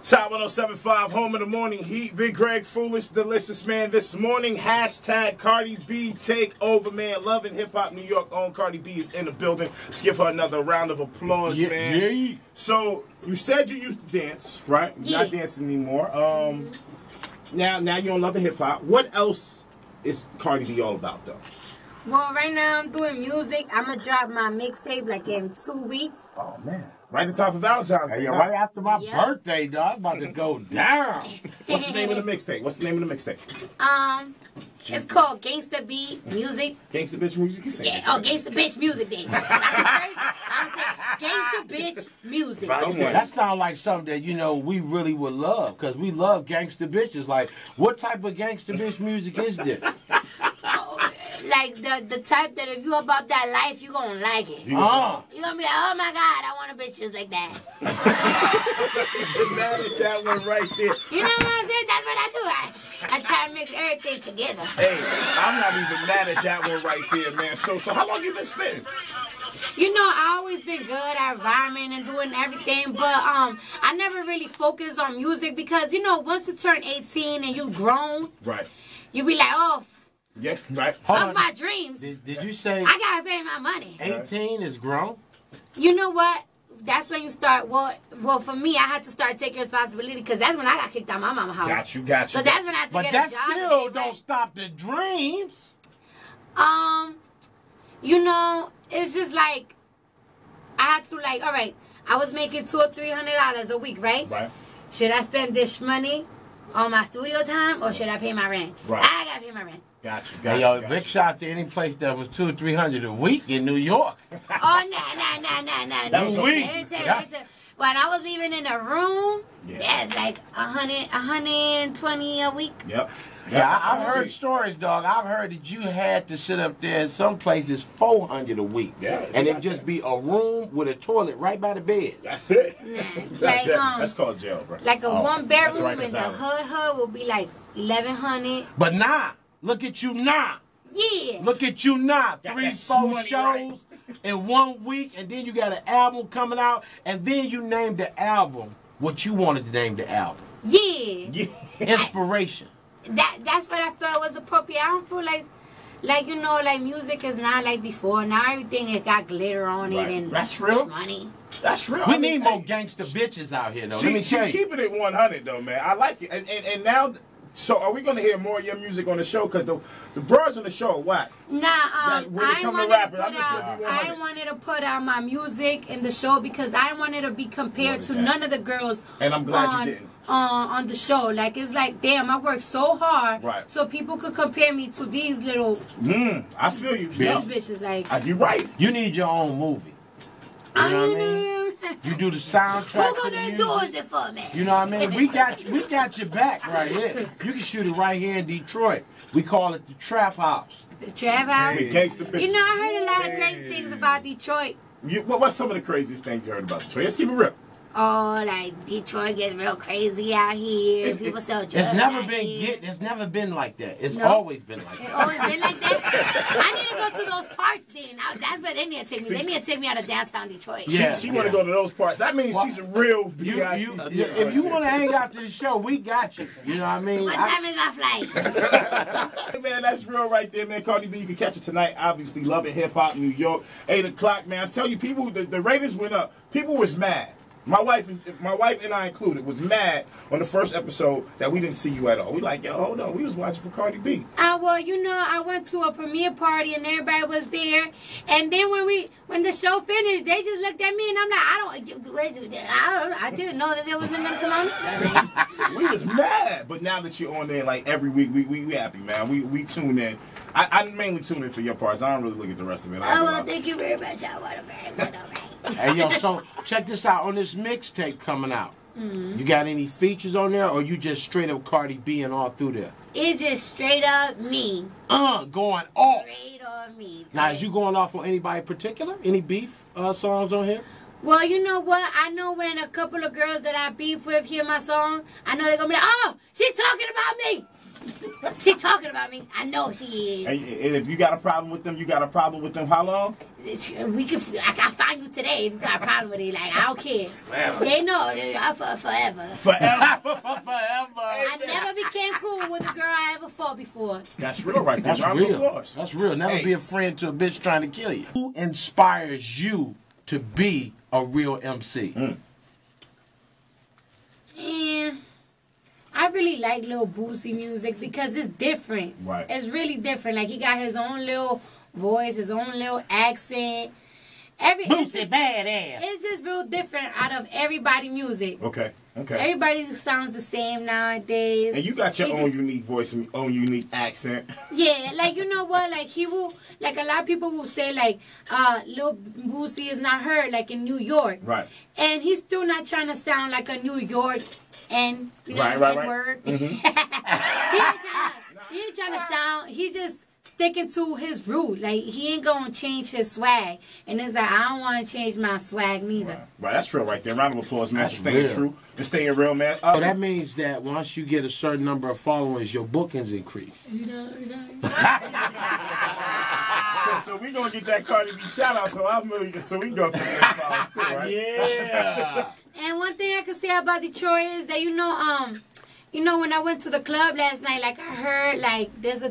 Top 107.5, home of the morning heat. Big Greg, foolish, delicious, man. This morning, hashtag Cardi B take over, man. Loving Hip Hop New York own Cardi B is in the building. Let's give her another round of applause, man. Yeah. So, you said you used to dance, right? You're not dancing anymore. Now you're on Loving Hip Hop. What else is Cardi B all about, though? Well, right now I'm doing music. I'm going to drop my mixtape like in 2 weeks. Oh, man. Right in time for Valentine's Day. Hey, right after my birthday, dog. I'm about to go down. What's the name of the mixtape? It's called Gangsta Beat Music. Gangsta Bitch Music? You say Gangsta Bitch Music Day. I'm saying Gangsta Bitch Music. That sounds like something that, you know, we really would love. Because we love gangsta bitches. Like, what type of gangsta bitch music is this? Like the type that if you about that life, you gonna like it. You're gonna be like, oh my God, I want a bitch just like that. Mad at that one right there. You know what I'm saying? That's what I do. I try to mix everything together. Hey, I'm not even mad at that one right there, man. So how long you been spitting? You know, I always been good at rhyming and doing everything, but I never really focused on music because, you know, once you turn 18 and you grown, right, you be like, oh, yeah, right. Fuck my dreams. Did you say I gotta pay my money? 18 is grown? You know what? That's when you start. Well, for me, I had to start taking responsibility because that's when I got kicked out of my mama's house. Got you. So that's when I had to get a job. But that still don't stop the dreams. You know, it's just like I had to all right. I was making $200 or $300 a week, right? Right. Should I spend this money on my studio time or should I pay my rent? Right. I gotta pay my rent. Got you. Big shot to any place that was $200 or $300 a week in New York. Oh, no. That was week. When I was living in a room, that's like 120 a week. Yep. Yeah, I've heard stories, dog. I've heard that you had to sit up there in some places $400 a week. Yeah. And it just be a room with a toilet right by the bed. That's it. Nah, that's called jail, bro. Like a one bedroom in the hood will be like 1,100. But nah, look at you now. Yeah. Look at you now. 3-4 shows in 1 week, and then you got an album coming out, and then you named the album what you wanted to name the album. Yeah. Inspiration. That's what I felt was appropriate. I don't feel like you know, like music is not like before. Now everything has got glitter on it and that's real money. That's real. We need more gangster bitches out here, though. Let me tell you. Keeping it 100, though, man. I like it. And now, so are we going to hear more of your music on the show? Because the bros on the show are whack. Nah, I wanted to put out my music in the show because I wanted to be compared to none of the girls. And I'm glad you didn't. On the show. Like, it's like, damn, I worked so hard. Right. So people could compare me to these little... I feel you. These bitches, like... You're right. You need your own movie. You know what I mean? You do the soundtrack. Who gonna endorse it for me? You know what I mean? We got your back right here. You can shoot it right here in Detroit. We call it the Trap House. The Trap House? The Gangsta Bitches. You know, I heard a lot of great things about Detroit. What's some of the craziest things you heard about Detroit? Let's keep it real. Oh, like Detroit gets real crazy out here. People sell drugs. It's never been like that. It's always been like that. It's always been like that. I need to go to those parts then. That's where they need to take me. They need to take me out of downtown Detroit. Yeah, she want to go to those parts. That means she's a real if you want to hang out to the show, we got you. You know what I mean? What time is my flight? Hey, man, that's real right there, man. Cardi B, you can catch it tonight. Obviously, Loving Hip Hop New York, 8 o'clock, man. I tell you, people, the ratings went up. People was mad. My wife and I included was mad on the first episode that we didn't see you at all. We like, yo, hold on, we was watching for Cardi B. Well, you know, I went to a premiere party and everybody was there, and then when the show finished, they just looked at me and I'm like, I didn't know that there was nothing come on. We was mad, but now that you're on there like every week, we happy, man. We tune in. I mainly tune in for your parts. I don't really look at the rest of it. Well, thank you very much. I want to very much. Hey, yo, so check this out on this mixtape coming out. You got any features on there, or you just straight up Cardi B and all through there? It's just straight up me. Going off. Straight up me. Now, is you going off on anybody particular? Any beef songs on here? Well, you know what? I know when a couple of girls that I beef with hear my song, I know they're going to be like, oh, she's talking about me. She talking about me. I know she is. And if you got a problem with them, you got a problem with them how long? we can. I can find you today if you got a problem with it. Like I don't care. They know. Forever. I never became cool with a girl I ever fought before. That's real, right there. That's real. That's real. Never be a friend to a bitch trying to kill you. Who inspires you to be a real MC? And I really like Lil Boosie music because it's different. Right. It's really different. Like he got his own little voice, his own little accent. Boosie badass. It's just real different out of everybody's music. Okay. Everybody sounds the same nowadays. And you got your own unique voice and own unique accent. Yeah, like you know what? Like he will, like a lot of people will say like, Lil Boosie is not heard like in New York. Right. And he's still not trying to sound like a New York and you know right. word. Mm-hmm. he ain't trying to sound. He just sticking to his root. Like he ain't gonna change his swag. And it's like I don't want to change my swag neither. Right, that's real right there. Round of applause, man. That's For staying real. true. For staying real, man. So that means that once you get a certain number of followers, your bookings increase. So we gonna get that Cardi B shout out. So we go through that followers too, right? Yeah. And one thing I can say about Detroit is that you know when I went to the club last night, like I heard like there's a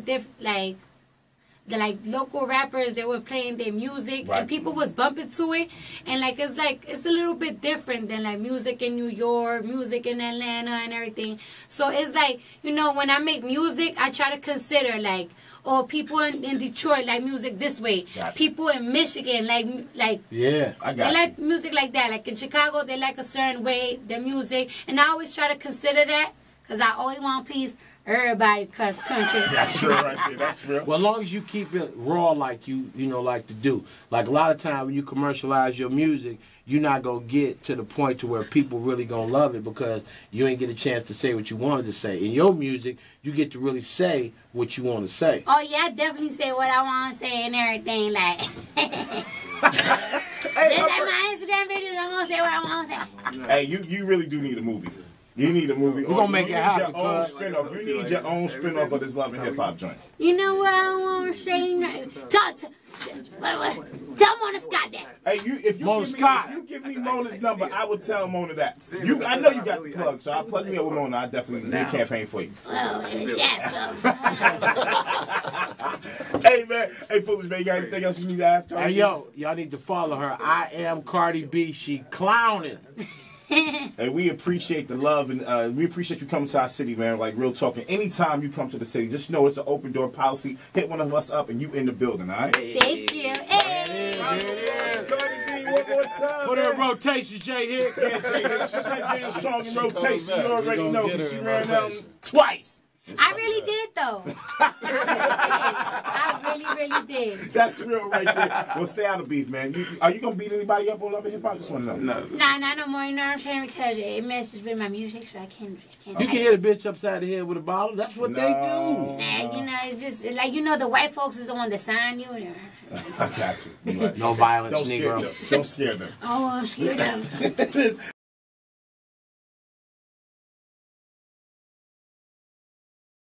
the local rappers, they were playing their music and people was bumping to it, and it's a little bit different than like music in New York, music in Atlanta and everything. So it's like, you know, when I make music, I try to consider like, oh, people in Detroit like music this way. Gotcha. People in Michigan like yeah, I got they like music like that. Like in Chicago, they like a certain way, their music, and I always try to consider that because I always want to please everybody across the country. That's real right there. That's real. Well, as long as you keep it raw like you like to do. Like a lot of times when you commercialize your music, you're not going to get to the point to where people really going to love it because you ain't get a chance to say what you wanted to say. In your music, you get to really say what you want to say. Oh, yeah, I definitely say what I want to say and everything. Like, hey, just like my Instagram videos, I'm going to say what I want to say. Hey, you really do need a movie. You need a movie. We're going to make it happen. You need your own spin-off of this Love and Hip Hop joint. You know what I want to say? Tell Mona Scott that. Hey, if you give me Mona's number, I would tell Mona that. I know you got the plug, so I'll plug me up with Mona. I definitely do a campaign for you. Well, shut up. Hey, man. Hey, Foolish man, you got anything else you need to ask her? Hey, yo, y'all need to follow her. I am Cardi B. She clowning. Hey, we appreciate the love and we appreciate you coming to our city, man. Like real talking. Anytime you come to the city, just know it's an open door policy. Hit one of us up and you in the building, all right? Thank you. Hey. Cardi B, one more time. Put her in rotation, Jay Hicks. Yeah, Jay Hicks. Put that damn song in rotation. You already know because she ran down twice. I really did, though. I really did. That's real right there. Well, stay out of beef, man. Are you going to beat anybody up on Love and Hip Hop? Just want to know. Nah, not no more. You know what I'm saying? Because it messes with my music, so I can't. You can hit a bitch upside the head with a bottle. That's what they do. Nah, you know, it's just like, you know, the white folks is the one that signed you. I got you. No violence, Negro. Don't scare them. Oh, I'm scared of them.